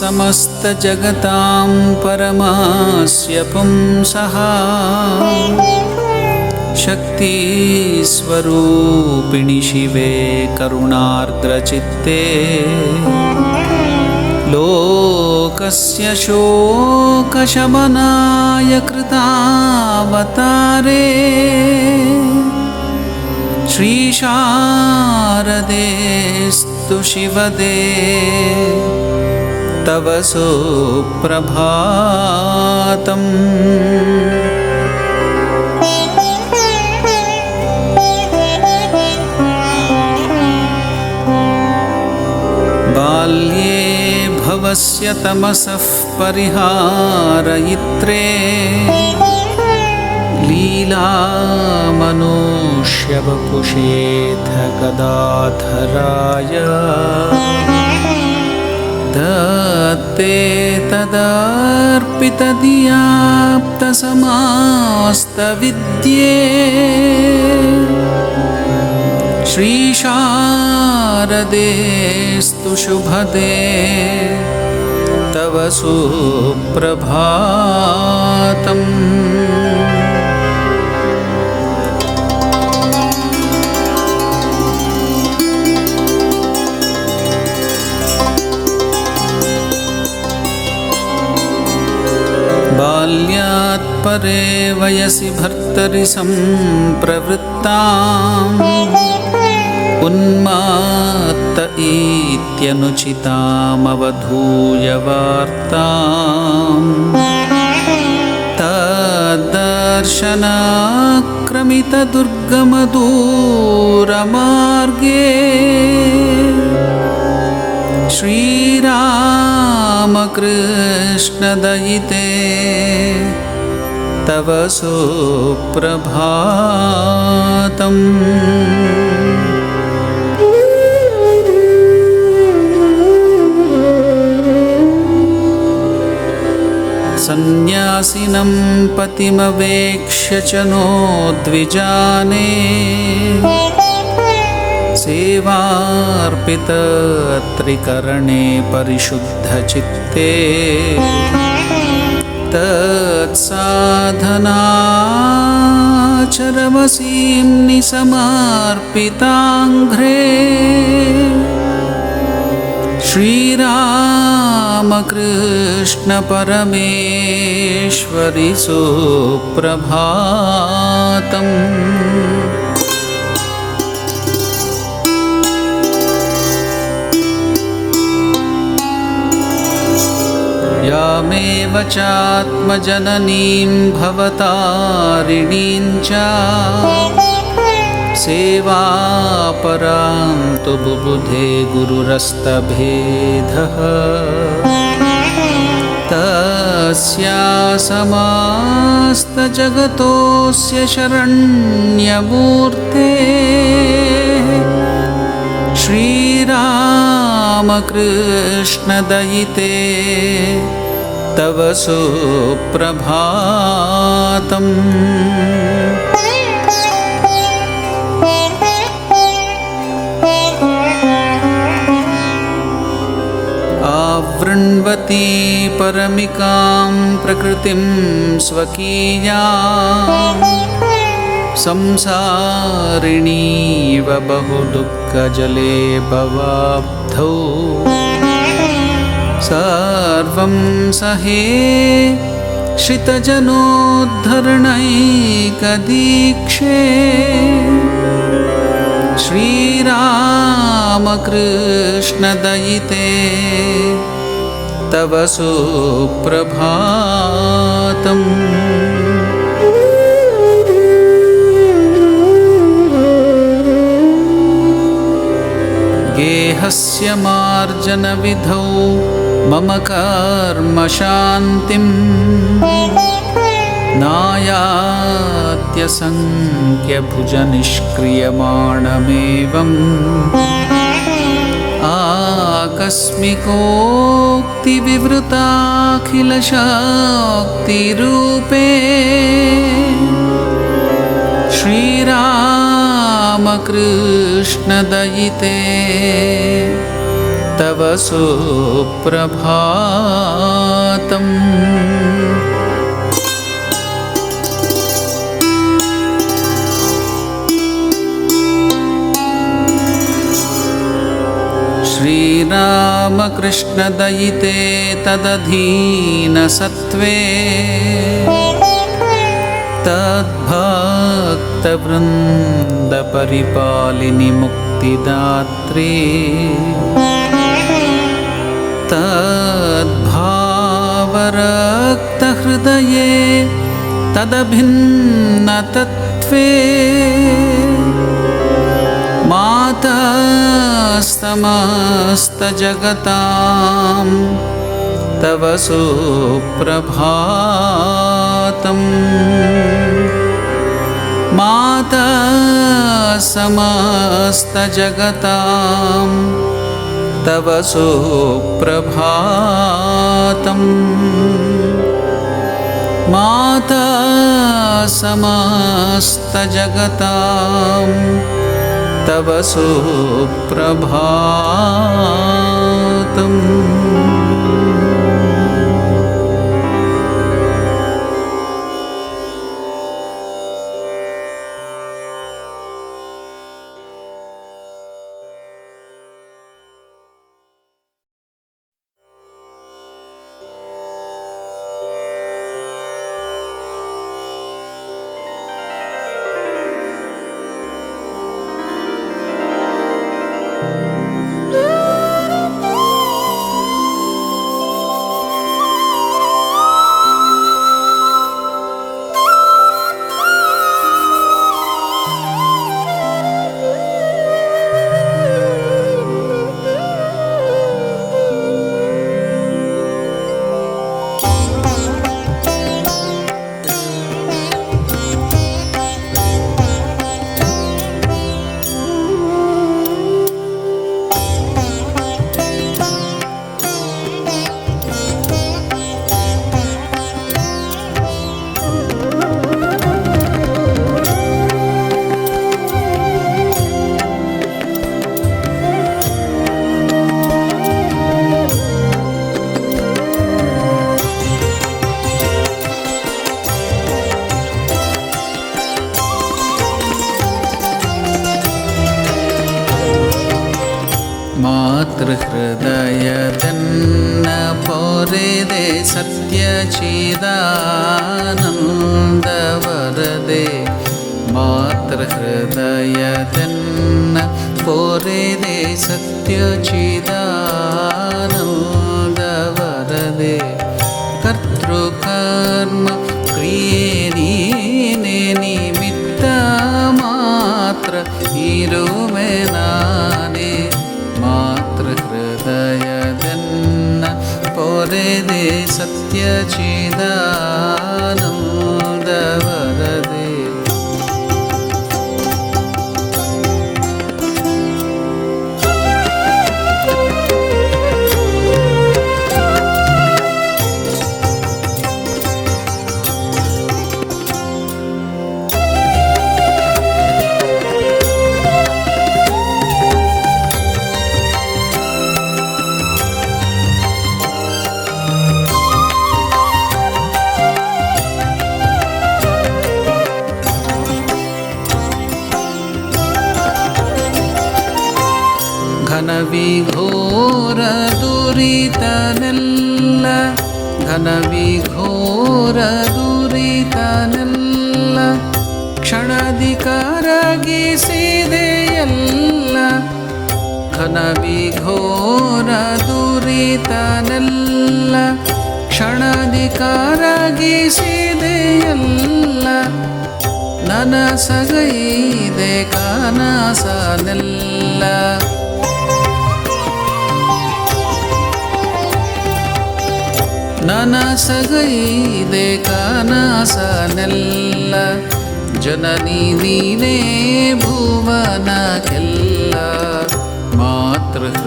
समस्तजगतां परमास्य पुंसः शक्तिस्वरूपिणि शिवे करुणार्द्रचित्ते लोकस्य शोकशमनाय कृतावतारे श्रीशारदेस्तु शिवदे तव सुप्रभातम्। बाल्ये भवस्य तमसः परिहारयित्रे लीलामनुष्यवपुषेऽथ गदाधराय दत्ते तदर्पितधियाप्तसमास्तविद्ये श्रीशारदेस्तु शुभदे तव सुप्रभातम्। बाल्यात् परे वयसि भर्तरि सम्प्रवृत्ताम् उन्मात्त इत्यनुचितामवधूय वार्ताम् तद्दर्शनाक्रमितदुर्गमदूरमार्गे श्रीरामकृष्णदयिते तव सुप्रभातम्। सन्न्यासिनं पतिमवेक्ष्य च नो द्विजाने सेवार्पितत्रिकरणे परिशुद्धचित्ते तत्साधनाचरमसीम्नि समर्पिताङ्घ्रे श्रीरामकृष्ण परमेश्वरि सुप्रभातम्। यामेव चात्मजननीं भवतारिणीं च सेवापरां तु बुबुधे गुरुरस्तभेदः तस्या समस्तजगतोऽस्य शरण्यमूर्ते श्रीरामकृष्णदयिते तव सुप्रभातम्। आवृण्वती परमिकां प्रकृतिं स्वकीयां संसारिणीव बहुदुःखजले भवाब्धौ सर्वं सहे श्रितजनोद्धरणैकदीक्षे श्रीरामकृष्णदयिते तव सुप्रभातम्। गेहस्य मार्जनविधौ मम कर्मशान्तिं नायात्यसङ्ख्यभुजनिष्क्रियमाणमेवम् आकस्मिकोक्तिविवृताखिलशक्तिरूपे श्रीरामकृष्णदयिते तव सुप्रभातम्। श्रीरामकृष्णदयिते तदधीनसत्त्वे तद्भक्तवृन्दपरिपालिनि मुक्तिदात्रे तद्भावरक्तहृदये तदभिन्नतत्त्वे माता समस्तजगतां तव सुप्रभातम्। माता समस्तजगतां तव सुप्रभातम्। माता समस्तजगतां तव सुप्रभातम्। ಮಾತೃಹೃದಯದನ್ನ ಪೊರೆದೆ ಸತ್ಯಚಿದಾನಂದವರದೆ ಮಾತೃಹೃದಯದನ್ನ ಪೊರೆದೆ ಸತ್ಯಚಿದಾನಂದವರದೆ ಕರ್ತೃಕರ್ಮ ಕ್ರಿಯೆ ನೀನೆ ನಿಮಿತ್ತ ಮಾತ್ರ ಇರುವೆ ನಾನೇ ಮಾತೃಹೃದಯದನ್ನ ಪೊರೆದೆ ಸತ್ಯಚಿದಾನಂದವರದೆ ಘನವಿಘೋರ ದುರಿತನೆಲ್ಲ ಘನವಿಘೋರ ದುರಿತನೆಲ್ಲ ಕ್ಷಣದಿ ಕರಗಿಸಿದೆಯಲ್ಲ ಘನವಿಘೋರ ದುರಿತನೆಲ್ಲ ಕ್ಷಣದಿ ಕರಗಿಸಿದೆಯಲ್ಲ ನನಸಗೈದೆ ಕನಸನೆಲ್ಲ ನನಸಗೈದೆ ಕನಸನೆಲ್ಲ ಜನನಿ ನೀನೇ ಭುವನಕ್ಕೆಲ್ಲ ಮಾತೃಹೃದಯದನ್ನ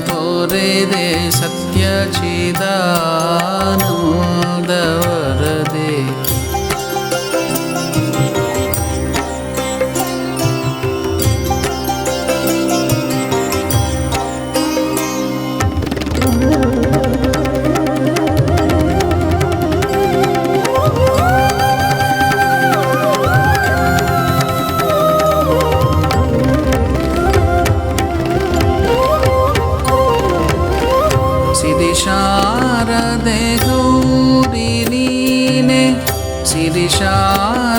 ಪೊರೆದೆ ಸತ್ಯಚಿದಾನಂದವರದೆ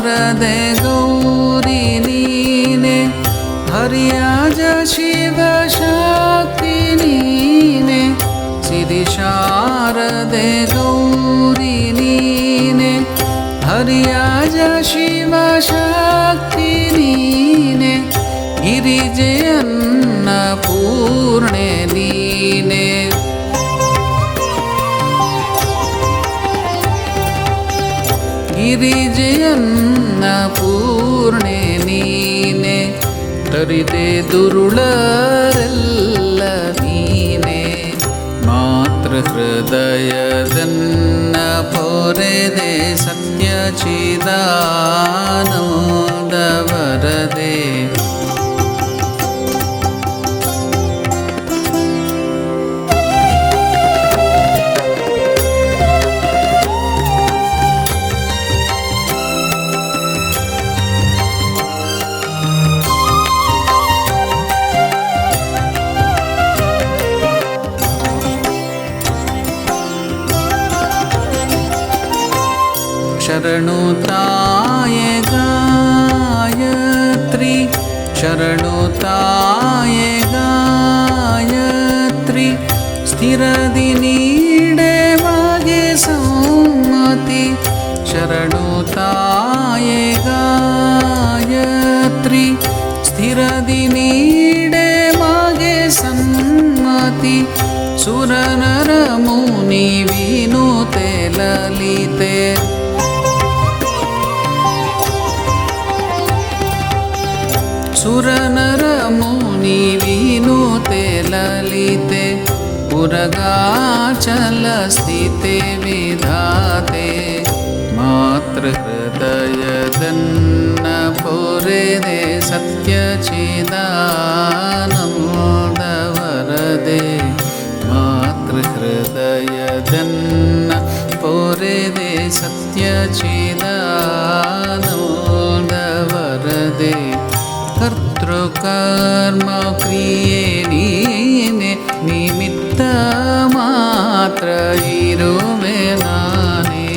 ಶಾರದೆ ಗೌರಿ ನೀನೆ ಹರಿಯಾಜ ಶಿವ ಶಕ್ತಿ ನೀನೆ ಸಿರಿ ಶಾರದೆ ಗೌರಿ ನೀನೆ ಹರಿಯಾಜ ಶಿವ ಶಕ್ತಿ ನೀನೆ ಗಿರಿಜೆ ಅನ್ನಪೂರ್ಣೆ ನೀನೆ ಗಿರಿಜೆ ಅನ್ನಪೂರ್ಣೆ ನೀನೆ ತರಿದೆ ದುರುಳರೆಲ್ಲ ನೀನೆ ಮಾತೃ ಹೃದಯದನ್ನ ಪೊರೆದೆ ಸತ್ಯ ಚಿದಾನಂದ ವರದೆ ಶರಣು ತಾಯೆ ಗಾಯತ್ರಿ ಶರಣು ತಾಯೆ ಗಾಯತ್ರಿ ಸ್ಥಿರದಿ ನೀಡೆವಾಗೆ ಸಮ್ಮತಿ ಶರಣು ತಾಯೆ ಗಾಯತ್ರಿ ಸ್ಥಿರದಿ ನೀಡೆವಾಗೆ ಸಮ್ಮತಿ ಸುರನರ ಮುನಿ ವಿನುತೆ ಲಲಿತೆ ಸುರನರ ಮುನಿ ವಿನುತೆ ಲಲಿತೆ ಪುರಗಾಚಲ ಸ್ಥಿತೆ ವಿಧಾತೆ ಮಾತೃ ಹೃದಯದನ್ನ ಪೊರೆದೆ ಸತ್ಯ ಚಿದಾನಂದ ವರದೆ ಮಾತೃ ಹೃದಯದನ್ನ ಪೊರೆದೆ ಸತ್ಯ ಚಿದಾನಂದ ವರದೆ ಕರ್ತೃಕರ್ಮ ಕ್ರಿಯೆ ನೀನೆ ನಿಮಿತ್ತ ಮಾತ್ರ ಇರುವೆ ನಾನೇ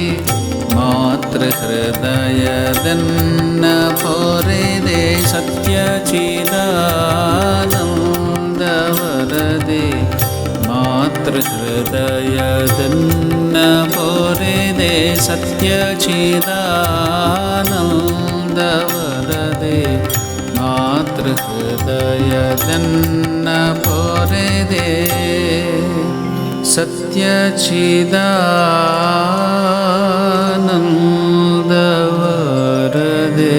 ಮಾತೃ ಹೃದಯದನ್ನ ಪೊರೆದೆ ಸತ್ಯ ಚಿದಾನಂದ ವರದೆ ಮಾತೃ ಹೃದಯದನ್ನ ಪೊರೆದೆ ಸತ್ಯ ಚಿದಾನಂದ ವರದೆ ಮಾತೃ ಹೃದಯದನ್ನ ಪೊರೆದೆ ಸತ್ಯ ಚಿದಾನಂದ ವರದೆ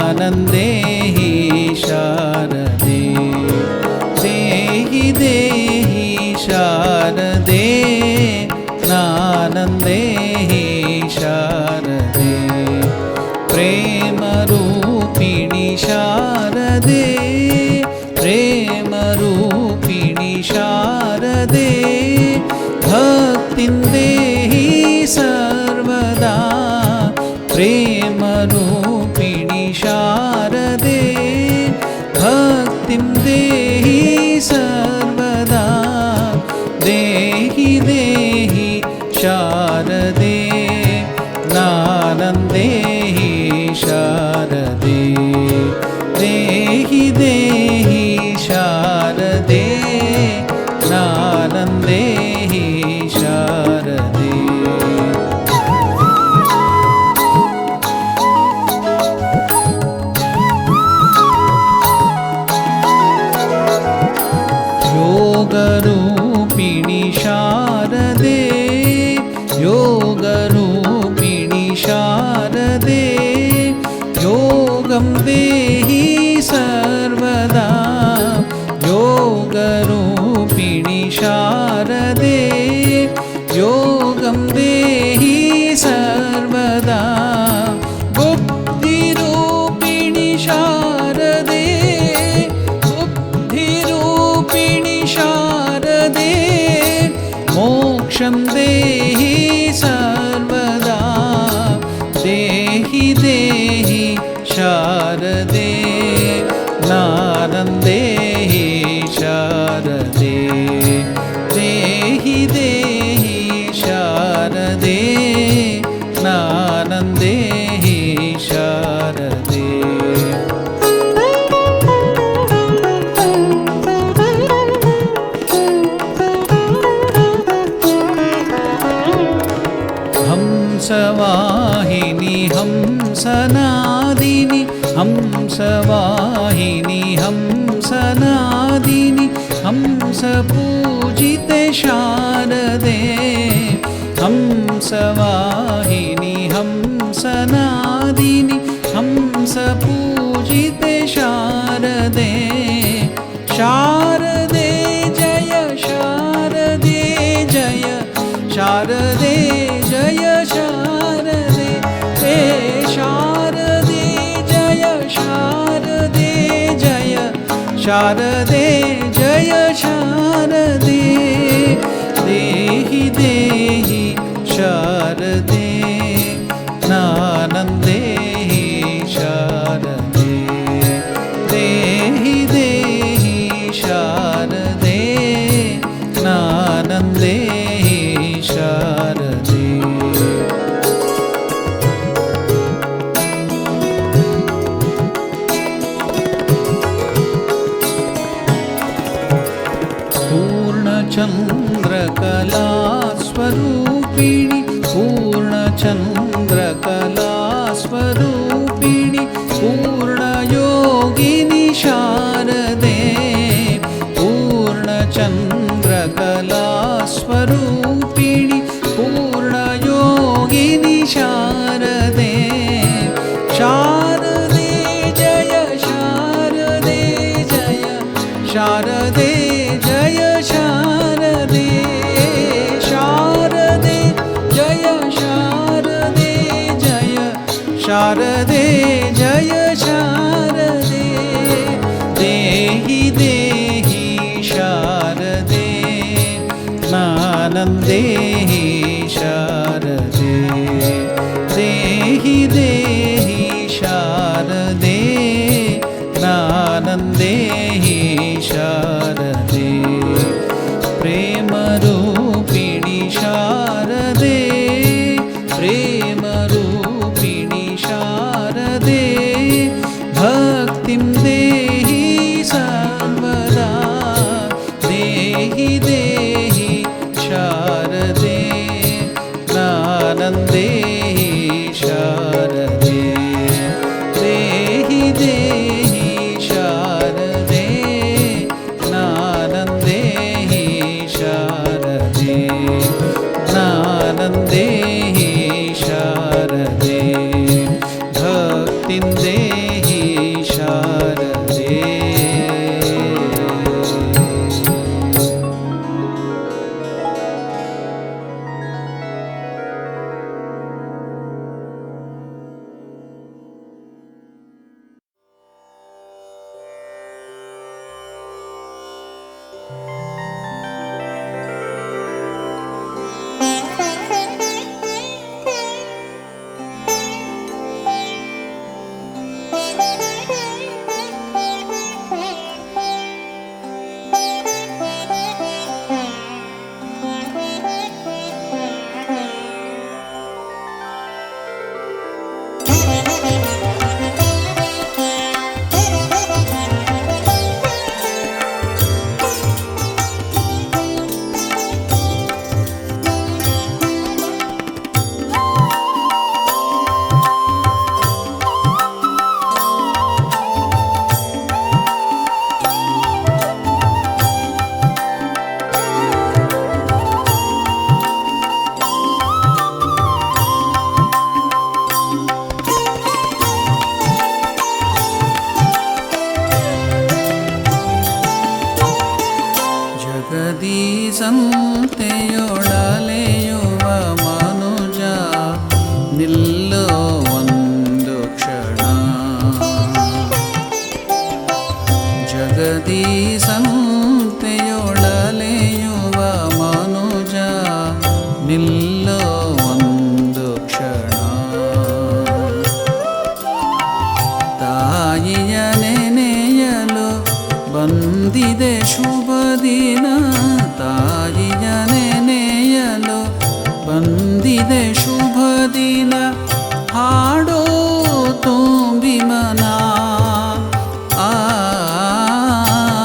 नानन्देहि शारदे देहि देहि शारदे नानन्देहि शारदे प्रेमरूपिणि शारदे प्रेमरूपिणि शारदे भक्तिं देहि सर्वदा प्रेमरूपिणि शारदे भक्तिं देहि सर्वदा देहि देहि शारदे नानन्देहि शारदे देहि देहि शारदे नानन्देहि शारदे योगरूपिणि शारदे योगरूपिणि शारदे योगं देहि सर्वदा योगरूपिणि शारदे योगं देहि सर्वदा बुद्धिरूपिणि शारदे बुद्धिरूपिणि शारदे मोक्षं देहि सर्वदा देहि देहि शारदे ज्ञानं देहि शारदे देहि देहि शारदे ज्ञानं देहि शारदे हंसवाहिनी हंसनादिनी हंसवाहिनी हंसनादिनी हंसपूजिते शारदे हंसवाहिनी हंसनादिनी हंसपूजिते शारदे शारदे जय शारदे जय शारदे जय शारदे हे शारदे जय शारदे जय शारदे जय शारदे देहि देहि शारदे ज्ञानं देहि शारदे देहि देहि शारदे ज्ञानं देहि शारदे पूर्णचन्द्रकलास्वरूपिणि पूर्णचन्द्रकलास्वरूपिणि पूर्णयोगिनि शारदे पूर्णचन्द्रकलास्वरूपिणि पूर्णयोगिनि शारदे शारदे जय शारदे जय शारदे जय शारदे शारदे जय शारदे जय शारदे जय शारदे देहि देहि शारदे ज्ञानं देहि शारदे देहि देहि शारदे ज्ञानं देहि शारदे प्रेमरूपिणि शारदे प्रेमरूपिणि शारदे भक्तिं देहि सर्वदा देहि देहि शारदे ज्ञानं देहि शारदे देहि देहि शारदे ಸಂತೆಯೊಳಲೆಯುವ ಮನುಜ ನಿಲ್ಲೋ ಒಂದು ಕ್ಷಣ. ಜಗದಿ ಸಂತೆಯೊಳಲೆಯುವ ಮನುಜ ನಿಲ್ಲೋ ಒಂದು ಕ್ಷಣ. ತಾಯಿಯ ನೆನೆಯಲು ಬಂದಿದೆ ಶುಭ ದಿನ. ತಾಯಿಯ ನೆನೆಯಲು ಬಂದಿದೆ ಶುಭ ದಿನ. ಹಾಡೋ ತುಂಬಿ ಮನ,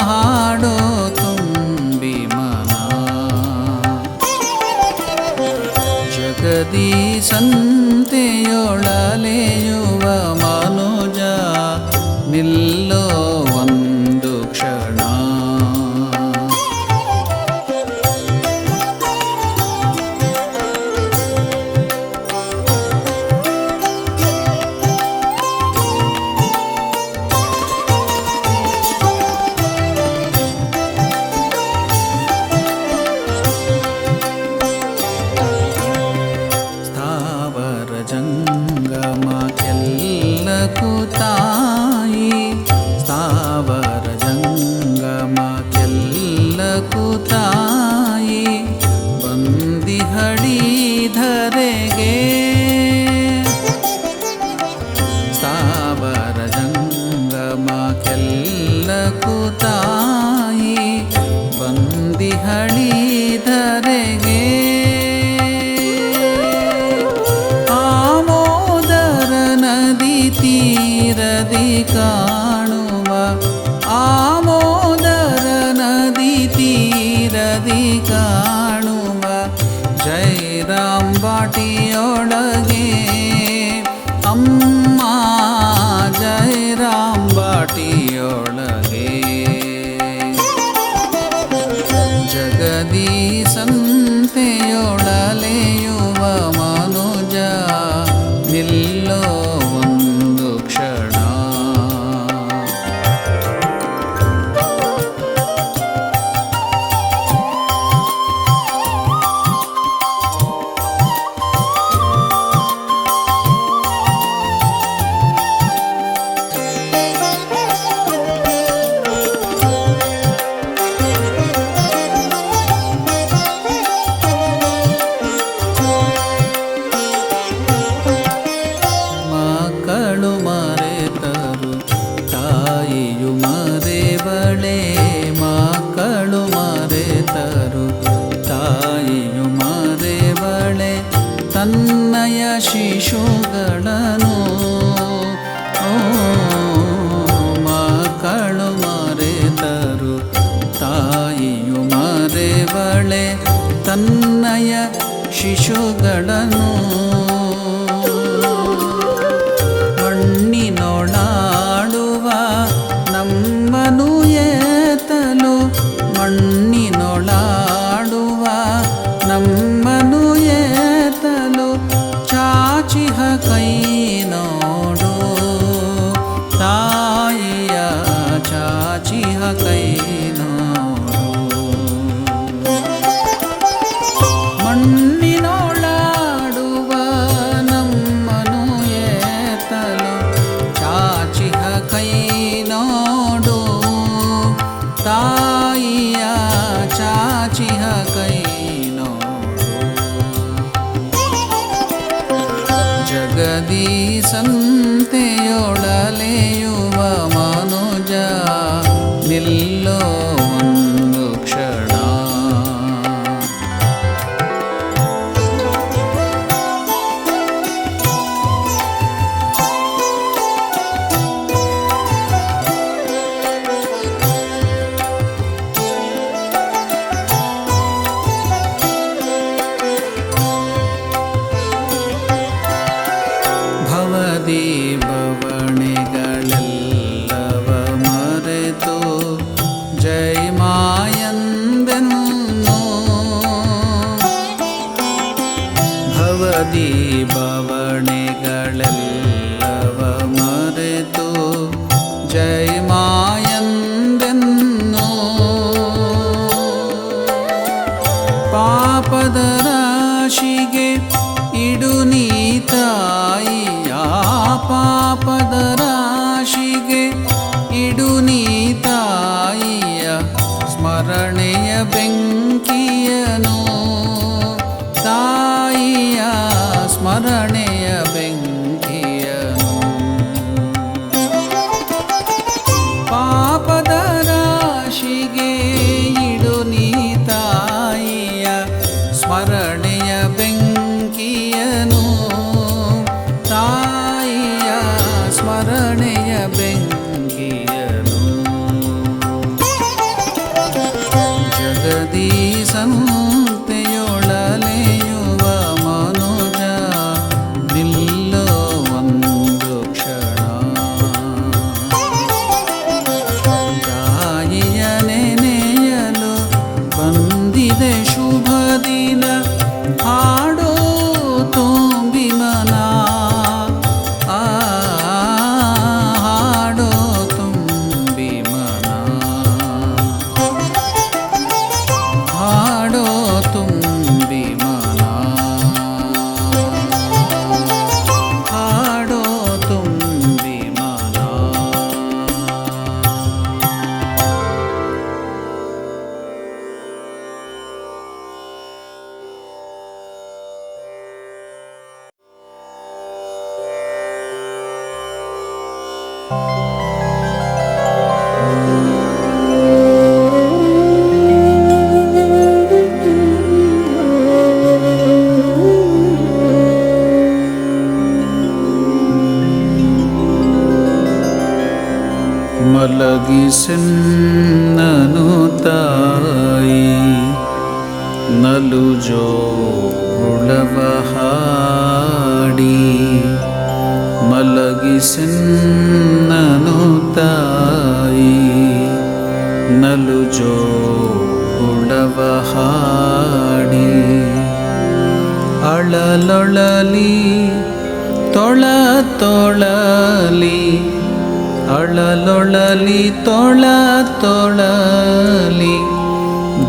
ಹಾಡೋ ತುಂಬಿ ಮನ. ಜಗದಿ ಸಂತೆಯೊಳಲೆಯುವ ಮನುಜ ನಿಲ್ಲೋ ಒಂದು ಕ್ಷಣ. ಸ್ಥಾವರ ಜಂಗಮಕ್ಕೆಲ್ಲಕ್ಕೂ ತಾಯಿ. ಸ್ಥಾವರ ಜಂಗಮಕ್ಕೆಲ್ಲಕ್ಕೂ ತಾಯಿ. ಬಂದಿಹಳಿ ಧರೆಗೆ. ಸ್ಥಾವರ ಜಂಗಮಕ್ಕೆಲ್ಲಕ್ಕೂ ತಾಯಿ. ಬಂದಿಹಳಿ ಧರೆಗೆ. ಆಮೋದರ ನದಿ ತೀರದಿ ಕಾಣುವ. ಆಮೋದರ ನದಿ ತೀರದಿ ಕಾಣುವ ಜೈರಾಮ್ ಬಾಟಿಯೊಳಗೆ. ಅಮ್ಮ ಜೈರಾಮ್ ಬಾಟಿಯೊಳಗೆ. ಜಗದಿ ಸಂತೆಯೊಳಲೆಯುವ ಮನುಜ ನಿಲ್ಲೋ ಒಂದು ಕ್ಷಣ. ಮಕ್ಕಳು ಮರೆತರು ತಾಯಿಯು ಮರೆವಳೆ. ಮಕ್ಕಳು ಮರೆತರು ತಾಯಿಯು ಮರೆವಳೆ. ತನ್ನಯ ಶಿಶುಗಳನ್ನು. ಮಕ್ಕಳು ಮರೆತರು ತಾಯಿಯು ಮರೆವಳೆ. ತನ್ನಯ ಶಿಶುಗಳನ್ನು. ಮಣ್ಣಿನೊಳಾಡುವ ನಮ್ಮನು ಏತಲು. ಮಣ್ಣಿನೊಳಾಡುವ ನಮ್ಮನು ಏತಲು. ಚಾಚಿಹ ಕೈ ನೋಡು ತಾಯಿಯ. ಚಾಚಿಹ ಕೈ ನೋಡು. ಮಣ್ಣಿನೊಳಾಡುವ ನಮ್ಮನು ಏತಲು. ಚಾಚಿಹ ಕೈ ನೋಡು ತಾಯಿಯ. ಚಾಚಿಹ ಕೈ ನೋಡು. ಜಗದಿ ಸಂತೆಯೊಳಲೆಯುವ ಮನುಜ ನಿಲ್ಲೋ ಒಂದು ಕ್ಷಣ. ಭವದಿ ಬವಣೆಗಳೆಲ್ಲವ ಮರೆತು ಜೈ ಮಾಯಂದೆನ್ನು. ಭವದಿ ಬವಣೆಗಳೆಲ್ಲವ ಮರೆತು ಜೈ ಮಾಯಂದೆನ್ನು. ಪಾಪದ ರಾಶಿಗೆ ಇಡು ನೀ ತಾಯಿಯ ಪಾಪದ ರಾಶಿಗೆ ಇಡು ನೀ ತಾಯಿಯ ಸ್ಮರಣೆಯ ಬೆಂಕಿಯನು ತಾಯಿಯ ಸ್ಮರಣೆಯ ಬೆಂಕಿಯನು ಪಾಪದ ರಾಶಿಗೆ ಇಡು ನೀ ತಾಯಿಯ ಸ್ಮರಣೆಯ ಬೆಂಕಿಯನು ತಾಯಿಯ ಸ್ಮರಣೆಯ ಬೆಂಕಿಯನು ಜಗದೀ ಸಂತೆಯೊಳಲೆಯುವ ಮನುಜ ನಿಲ್ಲೋ ಒಂದು ಕ್ಷಣ ತಾಯಿಯ ನೆನೆಯಲು ಬಂದಿದೆ ಶುಭ ದಿನ ಹಾಡೋ ತುಂಬಿ ಮನ ಹಾಡೋ ತುಂಬಿ ಮನ ಹಾಡೋ ತುಂಬಿ ಮನ ಹಾಡೋ ತುಂಬಿ ಮನ ಮಲಗಿಸೆನ್ನನು ತಾಯಿ ನಲು ಜೋಗುಳವ ಹಾಡಿ ಮಲಗಿಸೆನ್ನನು ತಾಯಿ ನಲು ಜೋಗುಳವ ಹಾಡಿ ಅಳಲೊಳಲಿ ತೊಳ ತೊಳಲಿ ಅಳಲೊಳಲಿ ತೊಳ ತೊಳಲಿ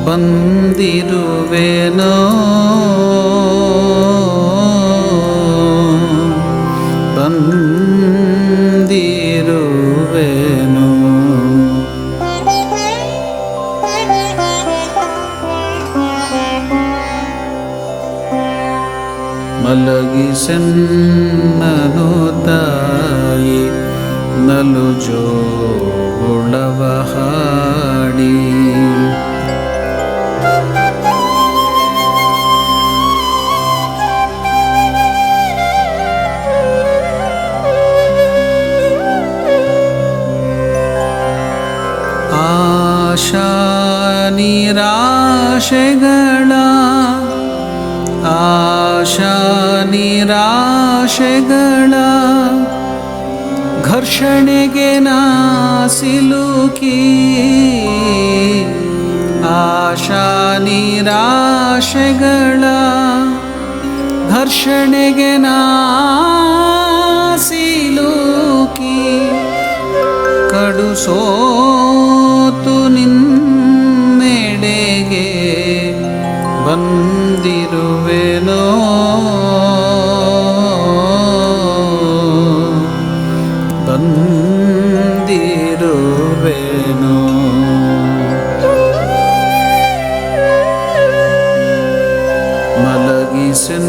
ಬಂದಿರುವೆನೋ ಬಂದಿರುವೆನೋ ಮಲಗಿಸೆನ್ನನು ತಾಯಿ ನಲು ಜೋಗುಳವ ಹಾಡಿ ಆಶಾ ನಿರಾಶೆಗಳ ಆಶಾ ನಿರಾಶೆಗಳ ಘರ್ಷಣೆಗೆ ನಾ ಸಿಲುಕಿ ಆಶಾ ನಿರಾಶೆಗಳ ಘರ್ಷಣೆಗೆ ನಾ ಸಿಲುಕಿ ಕಡು ಸೋತು ನಿನ್ನೆಡೆಗೆ ಬಂದಿರುವೆನೋ ಬಂದಿರುವೆನೋ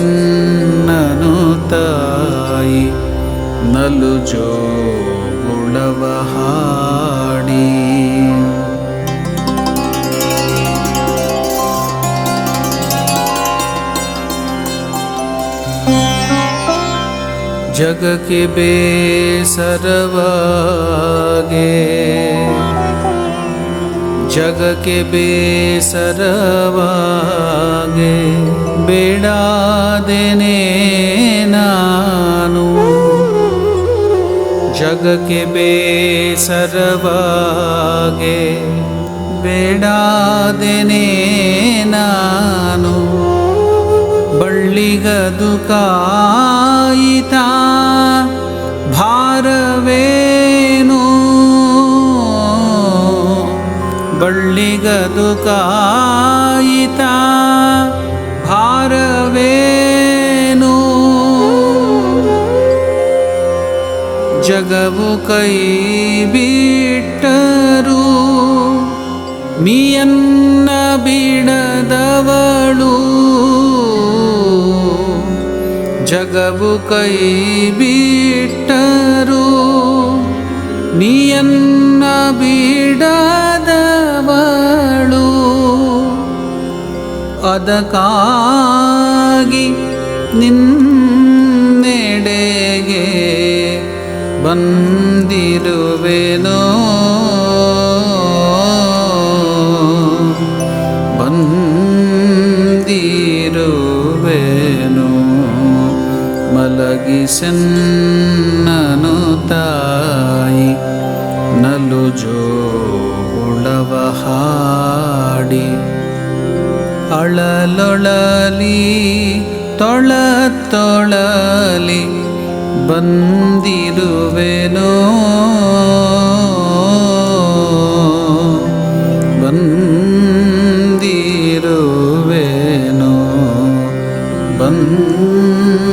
ಮಲಗಿಸೆನ್ನನು ತಾಯಿ ನಲು ಜೋಗುಳವ ಹಾಡಿ ಜಗಕ್ಕೆ ಬೇಸರವಾಗೆ ಜಗಕ್ಕೆ ಬೇಸರವಾಗೆ ಬೇಡಾದೆನೆ ನಾನು ಜಗಕ್ಕೆ ಬೇಸರವಾಗೆ ಬೇಡಾದೆನೆ ನಾನು ಬಳ್ಳಿಗದು ಕಾಯಿತ ಭಾರವೇನು ಬಳ್ಳಿಗದು ಕಾಯಿತ ಜಗವು ಕೈ ಬಿಟ್ಟರು ನೀಯನ್ನ ಬಿಡದವಳು ಜಗವು ಕೈ ಬಿಟ್ಟರು ನೀಯನ್ನ ಬಿಡದವಳು ಅದಕ್ಕಾಗಿ ನಿನ್ನೆಡೆಗೆ ಬಂದಿರುವೆನೋ ಬಂದಿರುವೆನೋ ಮಲಗಿಸೆನ್ನನು ತಾಯಿ ನಲು ಜೋಳವ ಹಾಡಿ ಅಳಲೊಳಲಿ ತೊಳಲಿ ಬಂದಿರುವೆನೋ ಬಂದಿರುವೆನೋ ಬಂದಿರುವೆನೋ